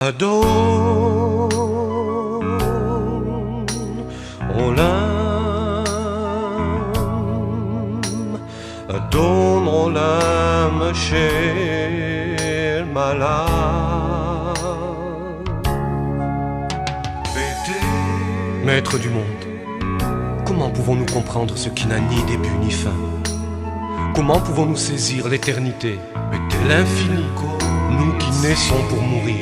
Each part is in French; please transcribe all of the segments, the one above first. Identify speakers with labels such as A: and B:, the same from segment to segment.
A: Adon olam, Adon olam shel malach. Maître du monde, comment pouvons-nous comprendre ce qui n'a ni début ni fin? Comment pouvons-nous saisir l'éternité, l'infini, nous qui naissons pour mourir?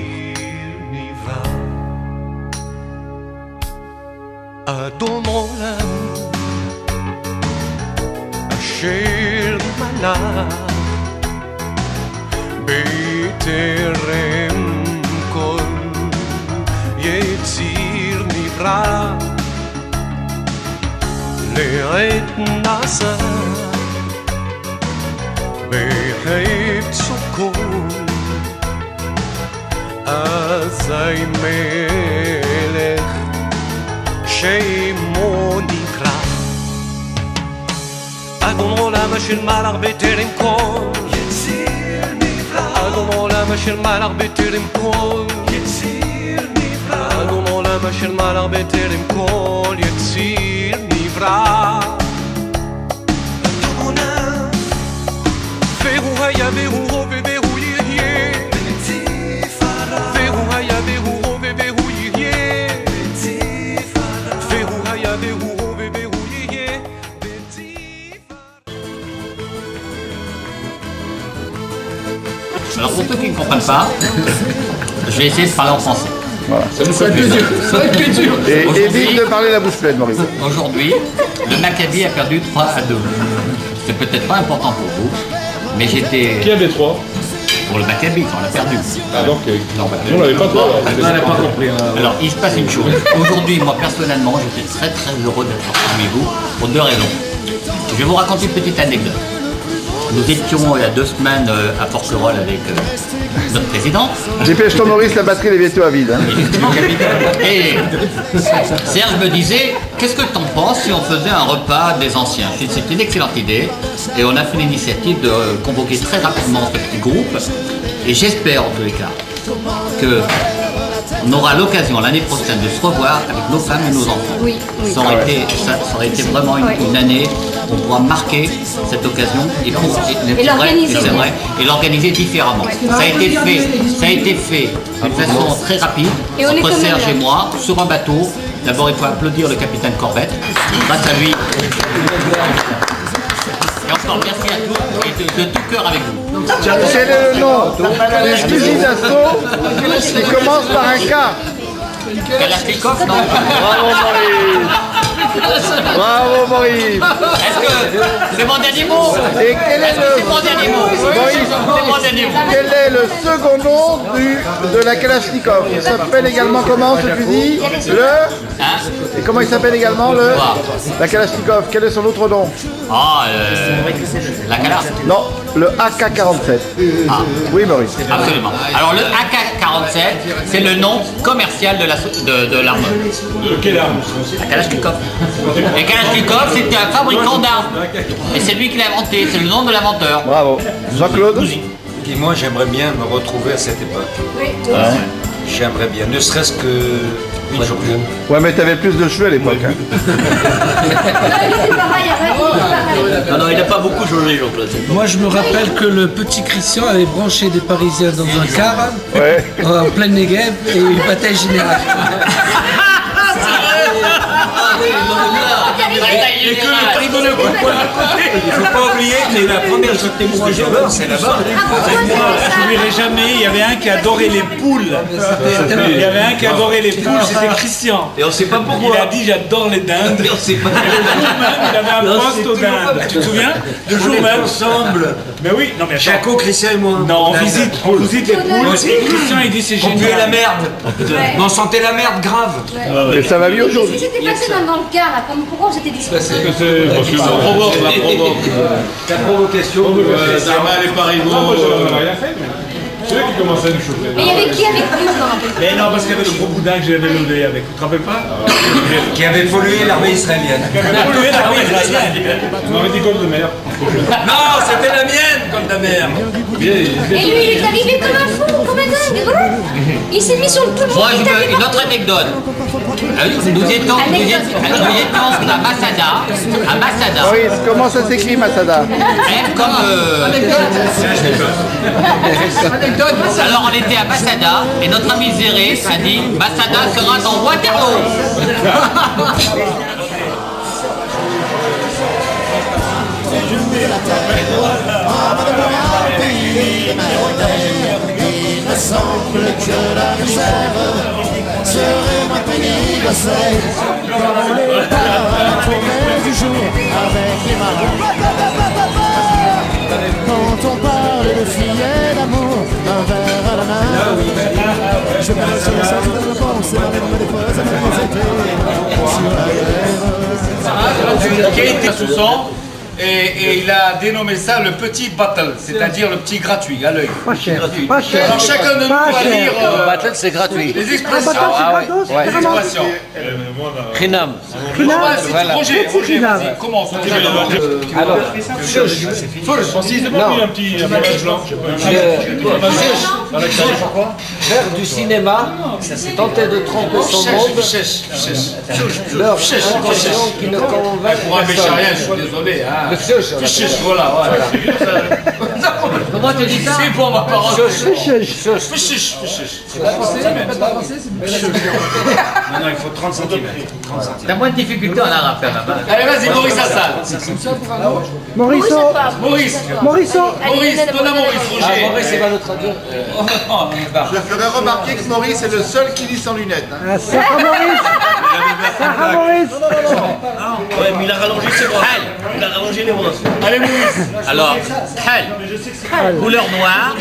A: Adon olam shel malach b'terem kol yetzir nivra le'et nasa behepso kol azay melech shemo nikra. Adon olam shel malach b'terem kol yetzir nivra. Adon olam shel malach b'terem kol yetzir nivra. Adon olam shel malach b'terem kol yetzir nivra. Adon olam ve'hu haya ve'hu hove ve'hu yihye b'tifara. Ve'hu haya ve'hu hove ve'hu yihye b'tifara. Ve'hu haya ve'hu hove ve'hu yihye b'tifara.
B: Alors pour ceux qui ne comprennent pas, je vais essayer de parler en français.
C: Voilà. Ça nous fait plaisir. Et évite de parler la bouche pleine, Maurice.
B: Aujourd'hui, le Maccabi a perdu 3-2. C'est peut-être pas important pour vous, mais j'étais...
D: Qui avait 3?
B: Pour le Maccabi quand on l'a perdu.
D: Ah donc,
B: Non, bah,
D: on l'avait pas 3.
B: on n'avait pas compris. Alors, il se passe une chose. Aujourd'hui, moi personnellement, j'étais très très heureux d'être parmi vous pour 2 raisons. Je vais vous raconter une petite anecdote. Nous étions il y a 2 semaines à Porquerolles avec notre président.
C: Dépêche-toi, Maurice, la batterie est bientôt à vide. Hein.
B: Et Serge me disait, qu'est-ce que tu en penses si on faisait un repas des anciens? C'est une excellente idée. Et on a fait l'initiative de convoquer très rapidement ce petit groupe. Et j'espère en tous les cas qu'on aura l'occasion l'année prochaine de se revoir avec nos femmes et nos enfants.
E: Oui, oui.
B: Ça aurait été vraiment une année où on pourra marquer cette occasion et l'organiser différemment. Ça a été fait d'une façon très rapide entre Serge et moi sur un bateau. D'abord, il faut applaudir le capitaine Corbett. Grâce à lui. Et encore merci à tous et de tout cœur avec vous.
C: Quel est le nom des fusils d'assaut qui commence par un K?
B: Kalachnikov, non?
C: Bravo, Maurice. Bravo, Maurice.
B: Est-ce que c'est mon dernier mot?
C: Et quel est
B: C'est mon dernier mot.
C: Maurice,
B: C'est mon dernier mot.
C: quel est le second nom de la Kalachnikov? Il s'appelle également comment ce fusil?
B: Hein?
C: Et comment il s'appelle également la Kalachnikov? Quel est son autre nom?
B: Ah, la Kala.
C: Non, le AK-47.
B: Ah.
C: Oui, Maurice.
B: Absolument. Alors le AK-47, c'est le nom commercial de l'arme.
D: De quelle arme?
B: La Kalachnikov. Et Kalachnikov, c'était un fabricant d'armes. Et c'est lui qui l'a inventé, c'est le nom de l'inventeur.
C: Bravo. Jean-Claude?
F: Et moi, j'aimerais bien me retrouver à cette époque. J'aimerais bien, ne serait-ce que une journée.
C: Ouais, mais t'avais plus de cheveux à l'époque. Hein.
B: Non, il n'a pas beaucoup changé, Jean-Claude.
G: Moi, je me rappelle que le petit Christian avait branché des Parisiens dans un car
C: Ouais.
G: en plein Negev et une bataille générale.
F: Il faut pas oublier que la première journée de joueur, c'est là-bas.
D: Je n'oublierai jamais, il y avait un qui adorait les poules. Il y avait un qui adorait les poules, c'était Christian.
F: Et on sait pas pourquoi.
D: Il a dit j'adore les dindes.
F: Et on sait pas.
D: Et le jour même, il avait un poste aux dindes. Tu te souviens? Le jour même.
F: Ensemble.
D: Mais oui, non mais
F: Jaco, Christian et moi.
D: non, on visite les poules. Et Christian il dit c'est
F: On puait la
D: génial.
F: merde. Mais on sentait la merde grave.
C: Et ça va mieux
E: Qu'est-ce
C: aujourd'hui.
E: qui s'était passé dans le car là? Pourquoi on s'était disputé?
F: La provocation.
D: Zarma et Parigo. rien fait, mais c'est eux qui commençaient à nous chauffer.
E: Mais il y avait qui avec nous? Je m'en rappelle plus.
D: Mais non, parce qu'il y avait le gros boudin que j'avais levé avec. Tu te rappelles pas?
F: Qui avait pollué l'armée israélienne.
D: Qui avait pollué l'armée israélienne. Tu m'avais dit comme de mer.
F: Non, c'était la mienne, comme ta mère.
E: Et lui, il est arrivé comme un fou, comme un dingue. rigolo. Il s'est mis sur le tout le monde.
B: Moi, je veux une autre anecdote. Nous étions à Masada.
C: Maurice, comment ça s'écrit Masada?
B: M comme... Alors on était à Masada et notre ami Zéré a dit Masada sera dans Waterloo.
H: Il me semble que la réserve serait moins pénible, c'est dans les tournées du jour avec les marins. Quand on parle de filles et d'amour, un verre à la main, je pense sur le sens de la pensée, la même des fois, ça m'a été sur la guerre.
D: Qui était sous son et il a dénommé ça le petit battle, c'est-à-dire le petit gratuit à l'œil.
G: Pas cher, pas cher.
D: Alors chacun de nous va lire
F: Battle, c'est gratuit.
D: les expressions. Les expressions.
F: Khinam.
D: Roger, vas-y, commence.
F: Alors, faire du cinéma, tenter de tromper son monde, leur intention qui ne convainc
D: Pour un bécharien, je suis désolé. Voilà.
B: Comment tu dis ça?
D: C'est pour ma parole.
F: Maintenant, il faut 30 cm.
B: T'as moins de difficultés en arabe quand même.
D: Allez, vas-y, Maurice Assal.
G: Maurice,
D: Maurice, donne à Maurice, Roger.
F: Maurice, il va le traduire.
C: Je ferai remarquer que Maurice est le seul qui lit sans lunettes. Hein.
G: Sarah Maurice. Sarah Maurice.
I: Ouais, mais il a rallongé ses bras. Il a rallongé les bras.
D: Allez, Maurice.
B: Alors, hal, couleur noire,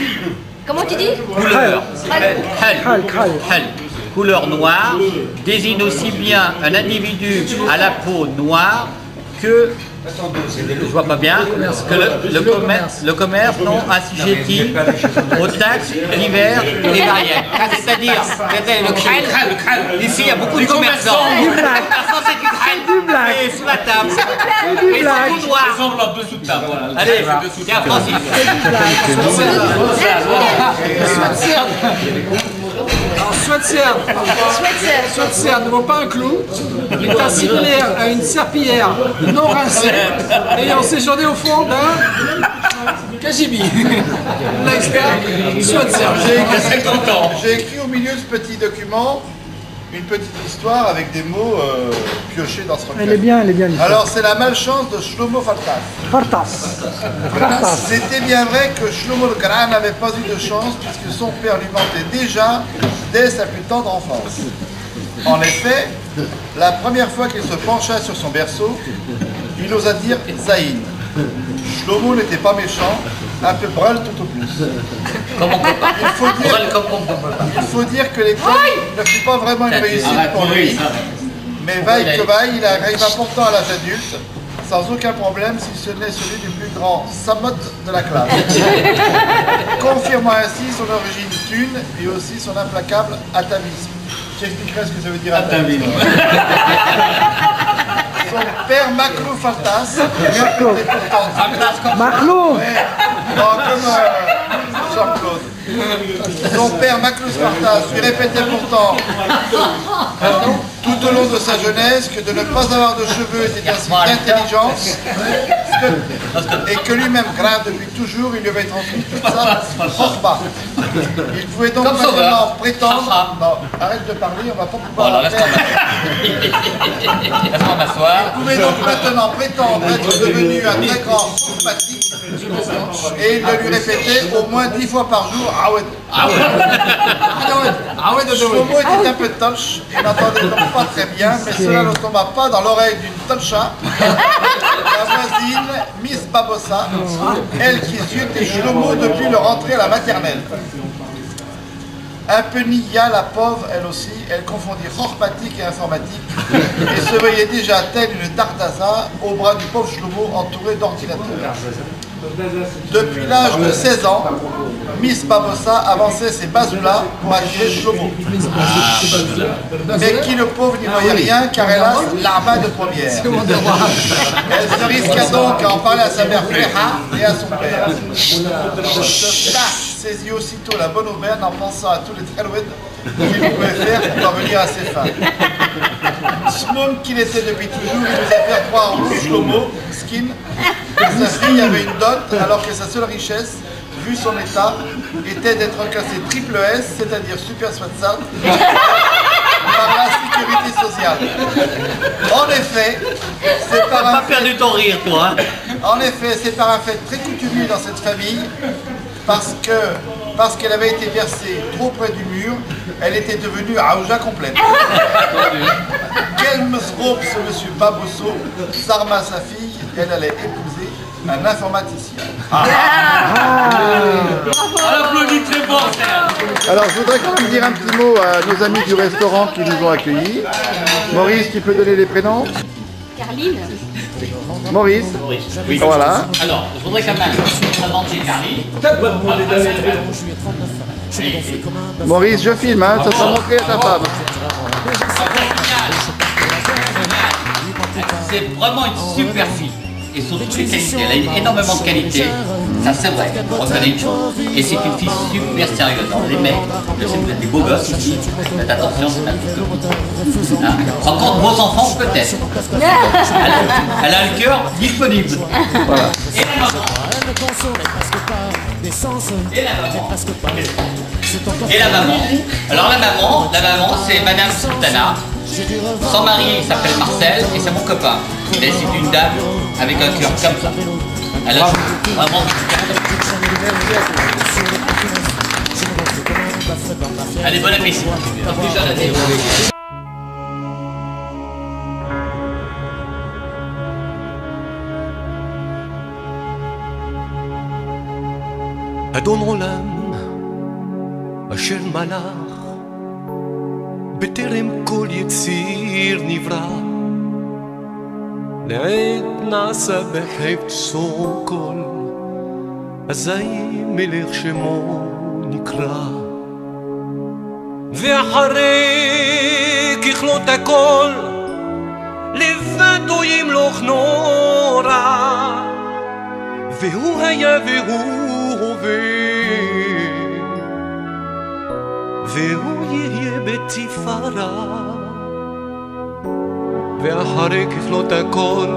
E: Comment tu dis?
B: couleur, hal, couleur noire, désigne aussi bien un individu à la peau noire que, je vois pas bien, que le commerce non assujetti aux taxes diverses et variées. C'est-à-dire, le khal, ici il y a beaucoup de commerçants. Personne c'est du khal, et sous la table, et ils sont tout noirs.
D: Ensemble en dessous de table.
B: Allez, tiens Francis.
J: Sweatshirt ne vaut pas un clou. Il est similaire à une serpillière non rincée ayant séjourné au fond d'un cagibi.
C: J'ai écrit au milieu de ce petit document une petite histoire avec des mots piochés dans ce recueil.
G: Elle est bien l'histoire.
C: Alors c'est la malchance de Shlomo Fartas. C'était bien vrai que Shlomo le Grand n'avait pas eu de chance puisque son père lui mentait déjà dès sa plus tendre enfance. En effet, la première fois qu'il se pencha sur son berceau, il osa dire Zaïn. Shlomo n'était pas méchant, un peu brûle tout au plus. Il faut dire que l'école ne fut pas vraiment une réussite pour lui, mais vaille que vaille, il arriva pourtant à l'âge adulte, sans aucun problème si ce n'est celui du plus grand samot de la classe, confirmant ainsi son origine thune et aussi son implacable atavisme. J'expliquerai ce que ça veut dire atavisme. Son père Maclou Fartas,
G: Maclou.
C: comme Jean-Claude. Son père Maclou Fartas lui répétait pourtant tout au long de sa jeunesse que de ne pas avoir de cheveux était un signe d'intelligence et que lui-même grave depuis toujours, il lui avait transmis toute sa chorba. Il pouvait donc maintenant prétendre... Non, arrête de parler, on va pas pouvoir...
B: Laisse-moi m'asseoir.
C: Il pouvait donc maintenant prétendre être devenu un très grand sympathique et il le lui répétait au moins 10 fois par jour. Shlomo était un peu touch et n'entendait donc pas très bien, mais cela ne tomba pas dans l'oreille d'une toucha, la voisine Miss Babossa, elle qui ziotait Shlomo depuis leur entrée à la maternelle. Un peu nia, la pauvre, elle aussi, elle confondit chorpatique et informatique et se voyait déjà telle une tartaza au bras du pauvre Shlomo entouré d'ordinateurs. Depuis l'âge de 16 ans, Miss Babossa avançait ses bazoulas pour attirer Shlomo. Mais qui le pauvre n'y voyait rien car hélas, l'arma de première. Elle se risqua donc à en parler à sa mère Flecha et à son père. saisit aussitôt la bonne aubaine en pensant à tous les talouettes qu'il pouvait faire pour parvenir à ses fins. Smoon, qu'il était depuis toujours, il nous a fait croire au Shlomo, Skin, que sa fille avait une dot, alors que sa seule richesse, vu son état, était d'être classé triple S, c'est-à-dire super sweatshirt, par la sécurité sociale. En effet, c'est par
B: T'as pas perdu ton rire, toi. Hein.
C: En effet, c'est par un fait très coutumier dans cette famille, parce qu'elle avait été versée trop près du mur, elle était devenue Aouja complète. Quel mesrobe ce monsieur Babosso, Sarma sa fille, elle allait épouser un informaticien.
B: On applaudit très fort, frère.
C: Alors je voudrais quand même dire un petit mot à nos amis du restaurant qui nous ont accueillis. Maurice, tu peux donner les prénoms?
E: Carline.
C: Maurice.
B: Oui.
C: Voilà.
B: Alors, je voudrais quand même présenter Carly.
C: Maurice, je filme, hein, ça sera montré à ta femme.
B: C'est vraiment une super fille. Et sur toutes les qualités, elle a énormément de qualités. Ça c'est vrai, on reconnaît une chose. Et c'est une fille super sérieuse. Alors les mecs, je sais que vous êtes des beaux gosses ici, faites attention, c'est un petit peu. Hein. Rencontre vos enfants peut-être. Elle a le cœur disponible. Voilà. Et la maman. Et la maman. Alors la maman c'est Madame Sultana. Son mari il s'appelle Marcel et c'est mon copain. Mais c'est une dame avec un cœur comme ça. Elle a vraiment. Allez, bon appétit.
A: אדון עולם אשר מלך בטרם כל יציר נברא לעת נעשה בחפצו כל אזי מלך שמו נקרא ואחרי ככלות הכל לבדו ימלוך נורא והוא היה והוא הווה והוא יהיה בתפארה ואחרי ככלות הכל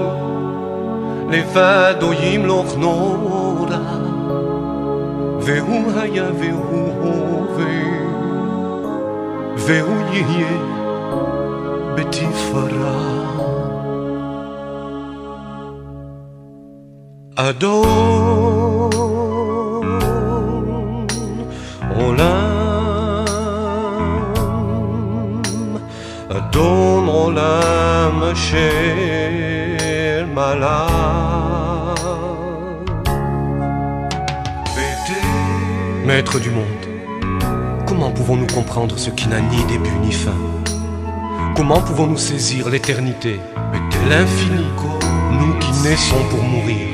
A: לבדו ימלוך נורא והוא היה והוא הווה והוא יהיה בתפארה אדון עולם אדון עולם אשר מלך Maître du monde, comment pouvons-nous comprendre ce qui n'a ni début ni fin? Comment pouvons-nous saisir l'éternité et l'infini, nous qui naissons pour mourir?